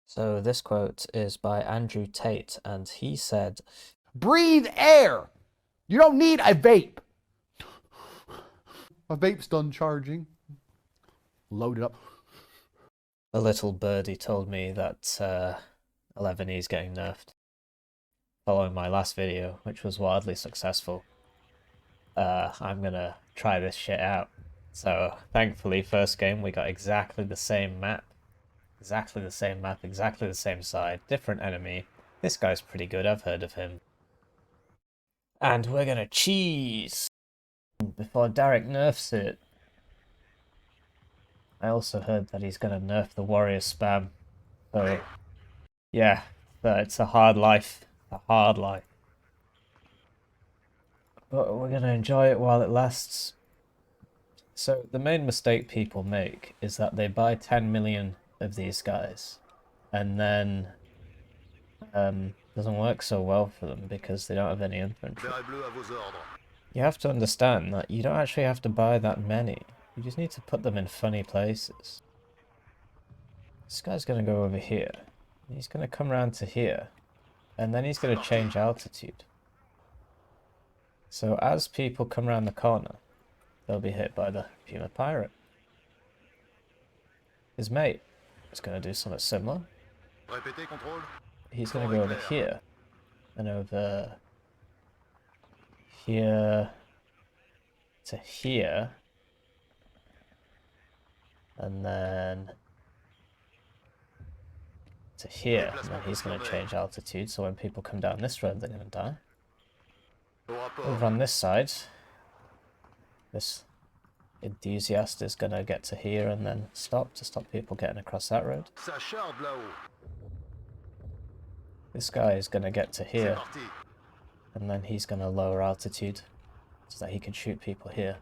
So this quote is by Andrew Tate, and he said, Breathe air! You don't need a vape. My vape's done charging. Load it up. a little birdie told me that 11E is getting nerfed. Following my last video, which was wildly successful, I'm gonna try this shit out. So thankfully, first game we got exactly the same map. Exactly the same map, exactly the same side, different enemy. This guy's pretty good, I've heard of him. And we're gonna cheese before Derek nerfs it. I also heard that he's gonna nerf the warrior spam. So yeah, it's a hard life. A hard life. But we're gonna enjoy it while it lasts. So the main mistake people make is that they buy 10 million of these guys, and then doesn't work so well for them because they don't have any infantry. You have to understand that you don't actually have to buy that many. You just need to put them in funny places. This guy's gonna go over here. He's gonna come around to here, and then he's gonna change altitude. So as people come around the corner, they'll be hit by the Puma Pirate. His mate is going to do something similar. He's going to go over here, and over here to here, and then to here, and then he's going to change altitude, so when people come down this road, they're going to die. Over on this side, this enthusiast is going to get to here and then stop to stop people getting across that road. This guy is going to get to here, and then he's going to lower altitude so that he can shoot people here.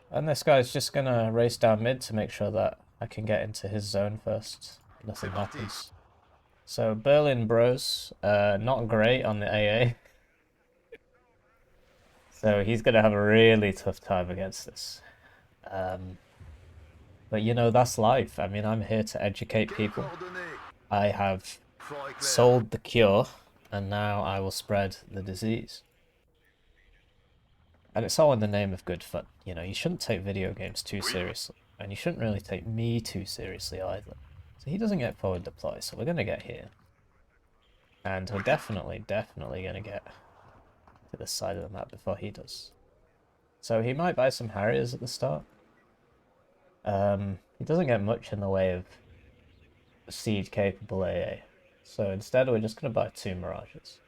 And this guy's just going to race down mid to make sure that I can get into his zone first. Nothing happens. So Berlin Bros, not great on the AA. So he's going to have a really tough time against this. But you know, that's life. I mean, I'm here to educate people. I have sold the cure, and now I will spread the disease. And it's all in the name of good fun. You know, you shouldn't take video games too seriously. And you shouldn't really take me too seriously either. So he doesn't get forward deploy, so we're going to get here. And we're definitely going to get to this side of the map before he does. So he might buy some Harriers at the start. He doesn't get much in the way of siege capable AA. So instead we're just going to buy 2 Mirages.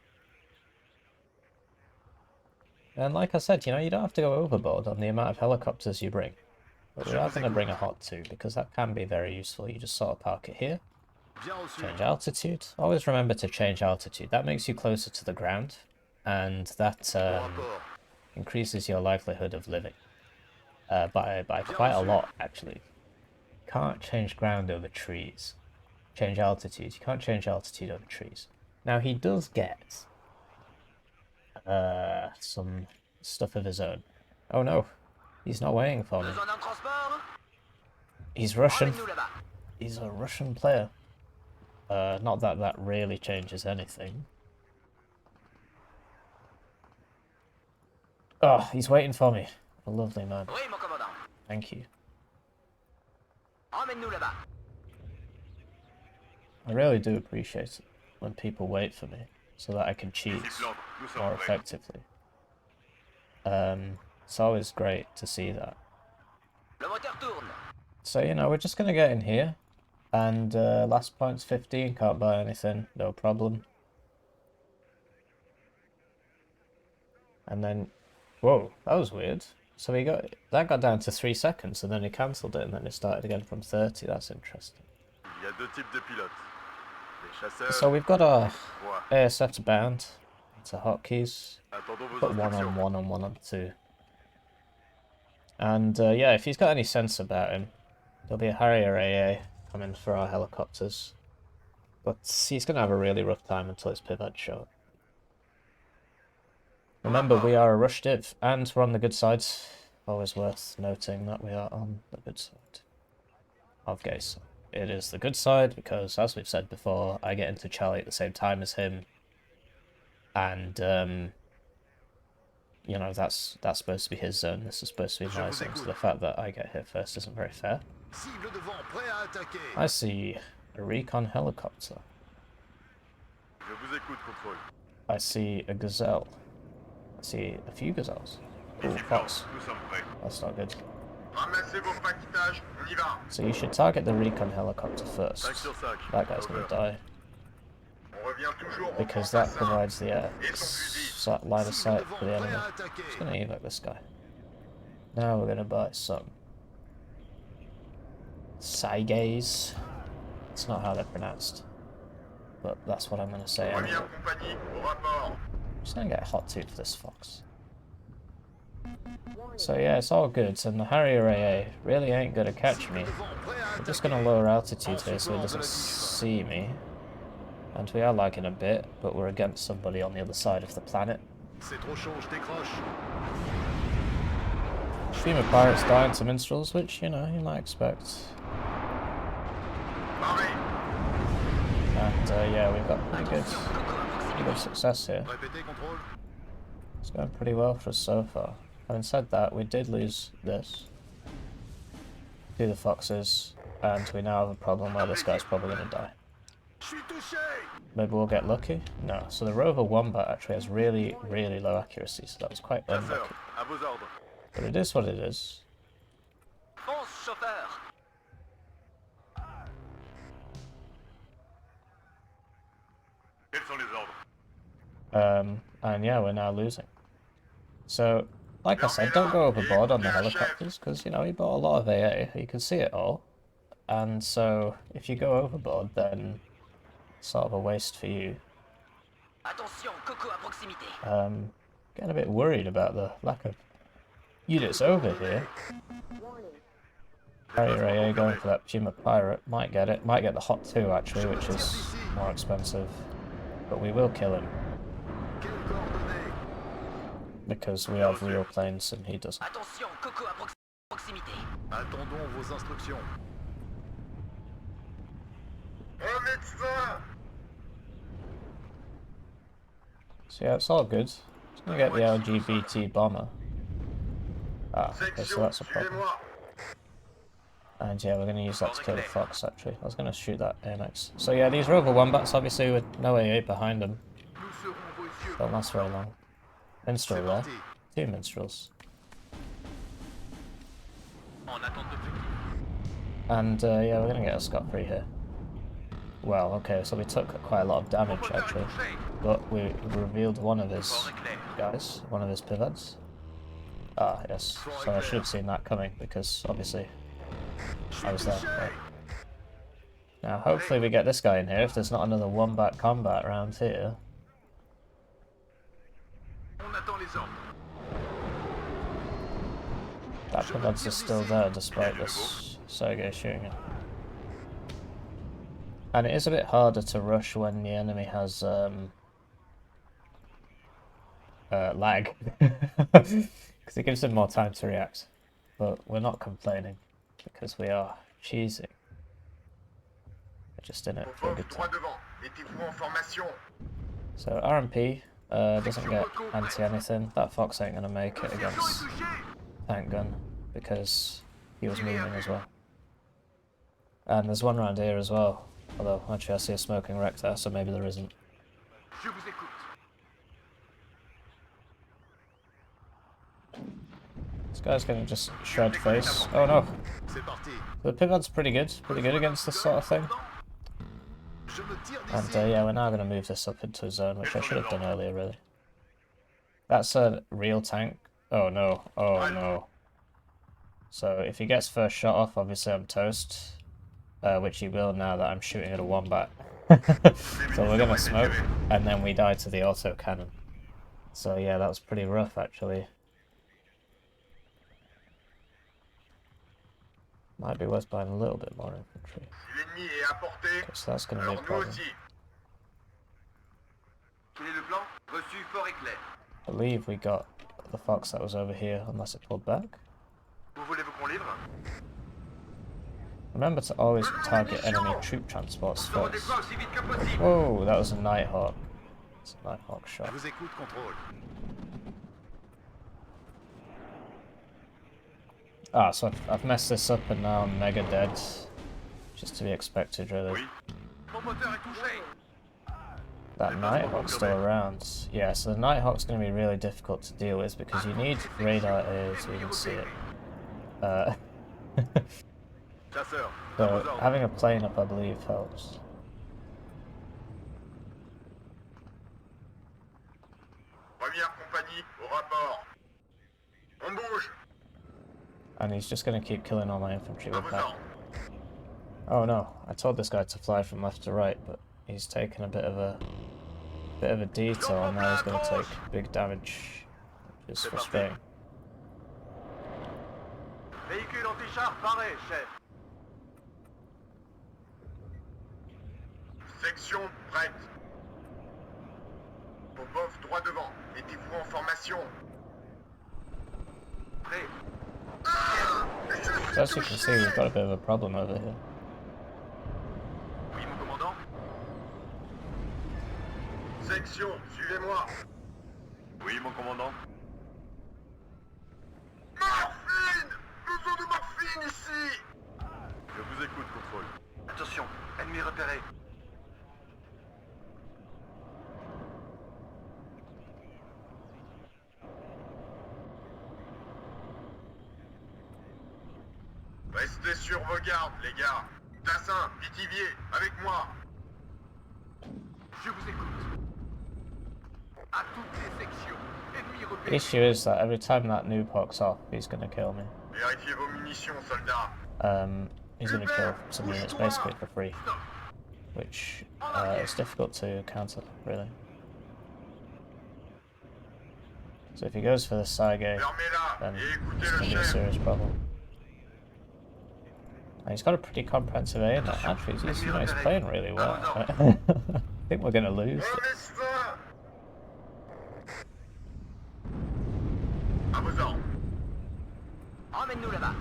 And like I said, you know, you don't have to go overboard on the amount of helicopters you bring. But we are going to bring a Hot 2 because that can be very useful. You just sort of park it here. Change altitude. Always remember to change altitude. That makes you closer to the ground. And that increases your likelihood of living. By quite a lot, actually. You can't change ground over trees. Change altitude. You can't change altitude over trees. Now, he does get some stuff of his own. Oh no, he's not waiting for me. He's Russian. He's a Russian player. Not that that really changes anything. Oh, he's waiting for me. A lovely man. Thank you. I really do appreciate it when people wait for me so that I can cheese more effectively. It's always great to see that. So, you know, we're just going to get in here. And last point's 15, can't buy anything, no problem. And then, whoa, that was weird. So that got down to 3 seconds, and then he cancelled it, and then it started again from 30. That's interesting. So we've got our ASFs bound to hotkeys. Put 1 on 1 and 1 on 2. And yeah, if he's got any sense about him, there'll be a Harrier AA coming for our helicopters. But he's going to have a really rough time until his pivot show. Remember, we are a rush div, and we're on the good side. Always worth noting that we are on the good side. of Geisa. It is the good side because, as we've said before, I get into Charlie at the same time as him, and you know, that's supposed to be his zone. This is supposed to be my zone. So the fact that I get here first isn't very fair. I see a recon helicopter. I see a gazelle. I see a few gazelles. Ooh, fox. That's not good. So you should target the recon helicopter first. That guy's gonna die. Because that provides the line of sight for the enemy. Just gonna evac this guy. Now we're gonna buy some Saigays. It's not how they're pronounced, but that's what I'm gonna say anyway. I'm just gonna get a hot tooth for this fox. So yeah, it's all good, and the Harrier AA really ain't gonna catch me. We're just gonna lower altitude here so he doesn't see me. And we are lagging a bit, but we're against somebody on the other side of the planet. Stream of pirates dying to minstrels, which, you know, you might expect. And yeah, we've got pretty good success here. It's going pretty well for us so far. Having said that, we did lose this to the foxes, and we now have a problem where this guy's probably going to die. Maybe we'll get lucky? No. So the Rover Wombat actually has really, really low accuracy, so that was quite unlucky. But it is what it is. And yeah, we're now losing. So, like I said, don't go overboard on the helicopters, because, you know, he bought a lot of AA, you can see it all. And so, if you go overboard, then it's sort of a waste for you. Getting a bit worried about the lack of units over here. Harrier AA going for that Puma Pirate, might get it, might get the Hot 2 actually, which is more expensive, but we will kill him. Because we have real planes and he doesn't. So yeah, it's all good. Just gonna get the LGBT bomber. Ah, okay, so that's a problem. And yeah, we're gonna use that to kill the fox actually. I was gonna shoot that AMX. So yeah, these Rover Wombats obviously with no AA behind them don't last very long. Minstrel there. 2 minstrels. And yeah, we're gonna get a scot-free here. Well, okay, so we took quite a lot of damage actually, but we revealed one of his guys, one of his pivots. Ah, yes, so I should have seen that coming because obviously I was there. Right. Now hopefully we get this guy in here if there's not another wombat combat around here. That pivots is still there despite this Sergei shooting it. And it is a bit harder to rush when the enemy has lag, because it gives them more time to react. But we're not complaining, because we are cheesing. We're just in it for a good time. So RMP doesn't get anti-anything. That fox ain't going to make it against tank gun, because he was moving as well. And there's one around here as well. Although, actually I see a smoking wreck there, so maybe there isn't. This guy's gonna just shred face. Oh no! The pivot's pretty good against this sort of thing. And yeah, we're now gonna move this up into a zone, which I should have done earlier really. That's a real tank. Oh no, oh no. So if he gets first shot off, obviously I'm toast. Which he will now that I'm shooting at a wombat. So we're gonna smoke, and then we die to the auto cannon. So yeah, that was pretty rough actually. Might be worth buying a little bit more infantry. Okay, so that's gonna be a problem. I believe we got the fox that was over here, unless it pulled back. Remember to always target enemy troop transports first. Whoa, that was a Nighthawk. It's a Nighthawk shot. Ah, so I've messed this up and now I'm mega dead. Just to be expected, really. That Nighthawk's still around. Yeah, so the Nighthawk's going to be really difficult to deal with because you need radar air to even see it. So having a plane up, I believe, helps. And he's just going to keep killing all my infantry with that. Oh no, I told this guy to fly from left to right, but he's taken a bit of a detour, and now he's going to take big damage, which is frustrating. Section prête. Popov droit devant. Mettez-vous en formation. Prêt. So as you can see, we've got a bit of a problem over here. Oui, mon commandant. Section, suivez-moi. Oui, mon commandant. Morphine! Besoin de morphine ici! Je vous écoute, contrôle. Attention, ennemi repéré. Restez sur vos gardes, les gars. Tassin, Pitivier, avec moi. Je vous écoute. À toutes les sections, ennemis repérés. The issue is that every time that noob hawks off, he's going to kill me. Vérifiez vos munitions, soldats. He's going to kill some units basically for free, which is difficult to counter, really. So if he goes for the Saige, then it's going to be a serious problem. And he's got a pretty comprehensive aim. Actually, he's playing really well. I think we're going to lose. Emmène-nous là-bas.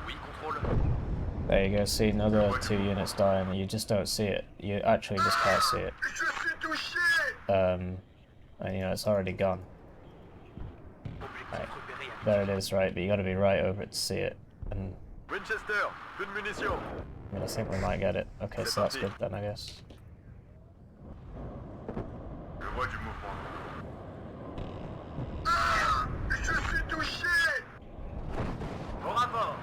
Oui, contrôle. There you go, see another 2 units dying, and you just don't see it. You actually just can't see it. And you know, it's already gone. Right. There it is, right, but you gotta be right over it to see it. And Winchester, plus de munitions. I mean, I think we might get it. Okay, so that's good then, I guess. Je vois du mouvement. Ah! Je suis touché! Au rapport!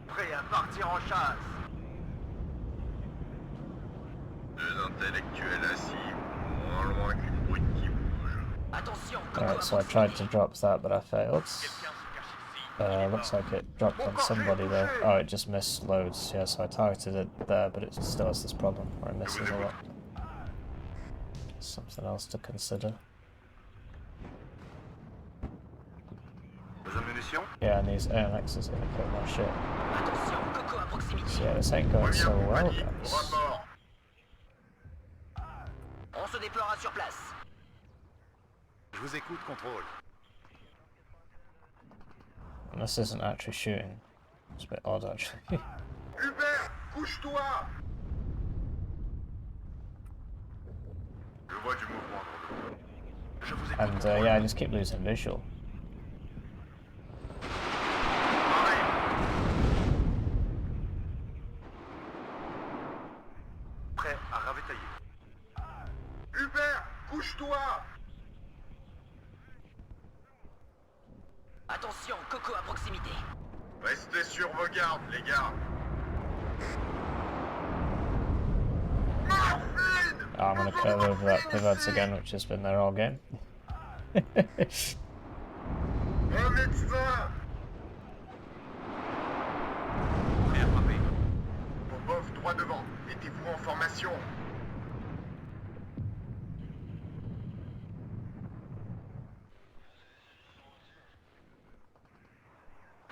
Prêt à partir en chasse! Deux intellectuels assis, moins loin qu'une brute qui bouge. Attention! Alright, so I tried to drop that, but I failed. Looks like it dropped on somebody there. Oh, it just missed loads. Yeah, so I targeted it there, but it still has this problem where it misses a lot. Something else to consider. Yeah, and these AMXs are gonna kill my shit. So yeah, this ain't going so well, guys. On se déploiera sur place. Je vous écoute, contrôle. And this isn't actually shooting. It's a bit odd, actually. Hubert, couche-toi! Je vois du mouvement. Je vous écoute. And yeah, I just keep losing visual. Prêt à ravitailler. Hubert, couche-toi! Attention, Coco à proximité. Restez sur vos gardes, les gars. Oh, I'm gonna curve over that pivots again, which has been there all game. Un médecin! Prêt à frapper. Popov, droit devant. Mettez-vous en formation.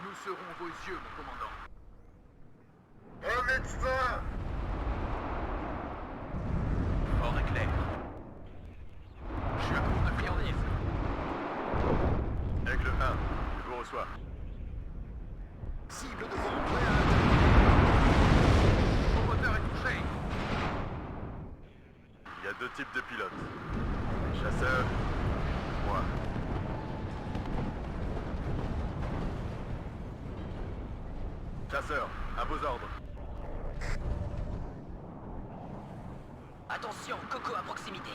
Nous serons vos yeux, mon commandant. Un médecin! reçois. Cible devant, prêt à attaquer. Mon moteur est touché. Il y a deux types de pilotes. Les chasseurs, moi. Chasseur, à vos ordres. Attention, Coco à proximité.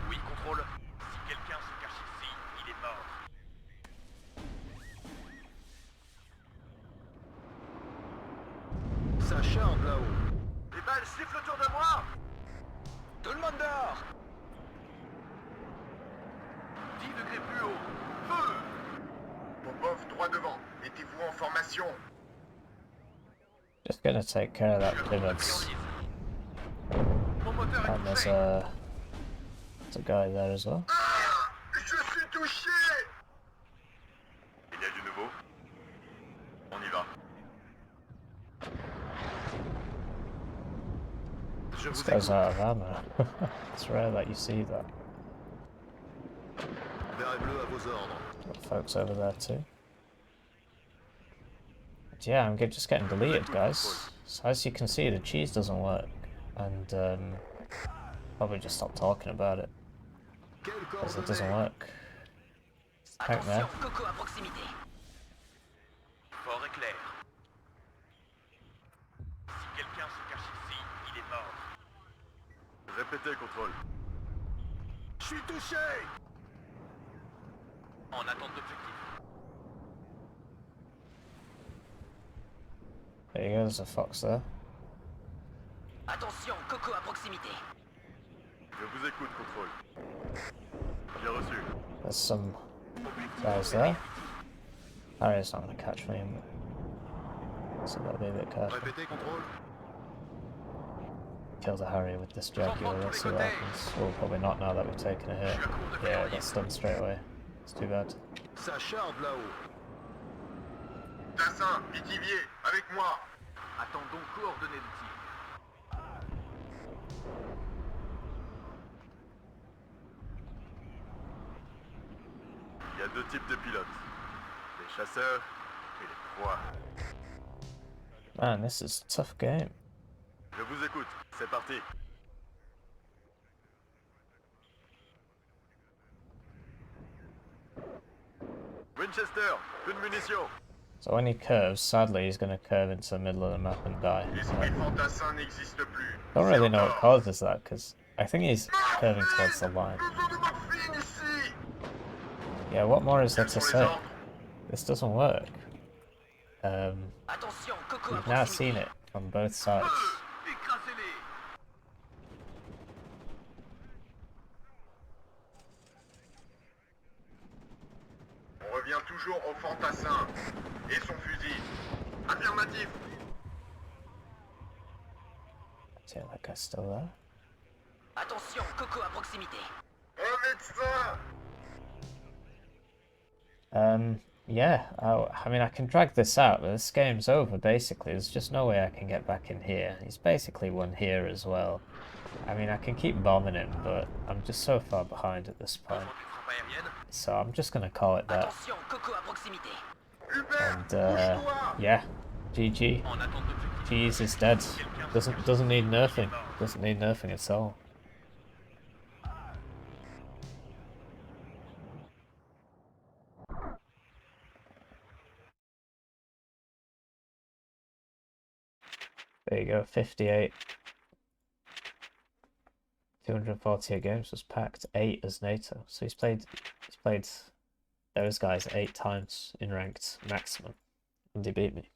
Oui, contrôle. Si quelqu'un se cache ici, il est mort. Ça charme là-haut. Les balles sifflent autour de moi. Tout le monde dehors. 10 degrés plus haut. Feu! Popov, droit devant. Mettez-vous en formation. Just gonna take care of that pivot. Mon moteur est And there's touché. a guy there as well. Ah! Je suis touché! Il y a du nouveau. On y va. Je This vous guy's écoute. out of ammo. It's rare that you see that. Vert et bleu à vos ordres. Got folks over there too. But yeah, I'm just getting deleted, guys. So as you can see, the cheese doesn't work, and probably just stop talking about it Quelle because it doesn't coordonnée? work. Heck, man. Attention, Coco à proximité. Fort et clair. Si quelqu'un se cache ici, il est mort. Répétez, contrôle. Je suis touché. En attente d'objectif. There you go. There's a fox there. Attention, Coco à proximité. Je vous écoute, contrôle. Bien reçu. There's some guys there. Harry's not gonna catch me, so gotta be a bit careful. Répétez, contrôle. Kill the Harry with this Jaguar. Let's see what happens. Well, probably not now that we've taken a hit. Yeah, that's done straight away. It's too bad. Ça charme là-haut. Tassin, Vitivier, avec moi. Attendons coordonnées de tir. Il y a deux types de pilotes. Les chasseurs et les proies. Man, this is a tough game. Je vous écoute. C'est parti. Winchester, plus de munitions. So when he curves, sadly he's going to curve into the middle of the map and die. L'esprit fantassin n'existe plus. Don't really know what causes that, because I think he's curving towards the line. Besoin de morphine ici. Yeah, what more is there to Quels sont say? les ordres? This doesn't work. Attention, Coco à We've now proximité. seen it from both sides. Écrasez-les. On revient toujours au fantassin et son fusil. Affirmatif. Yeah, that guy's still there. Attention, Coco à proximité. Un médecin. Yeah, I mean, I can drag this out, but this game's over, basically. There's just no way I can get back in here. He's basically won here as well. I mean, I can keep bombing him, but I'm just so far behind at this point. So I'm just gonna call it that. Attention, Coco à proximité. Hubert, And, bouge-toi. yeah, GG. En attente d'objectif. Cheese is dead. Doesn't need nerfing. Doesn't need nerfing at all. There you go, 58. 248 games was packed, 8 as NATO. So he's played those guys 8 times in ranked maximum, and he beat me.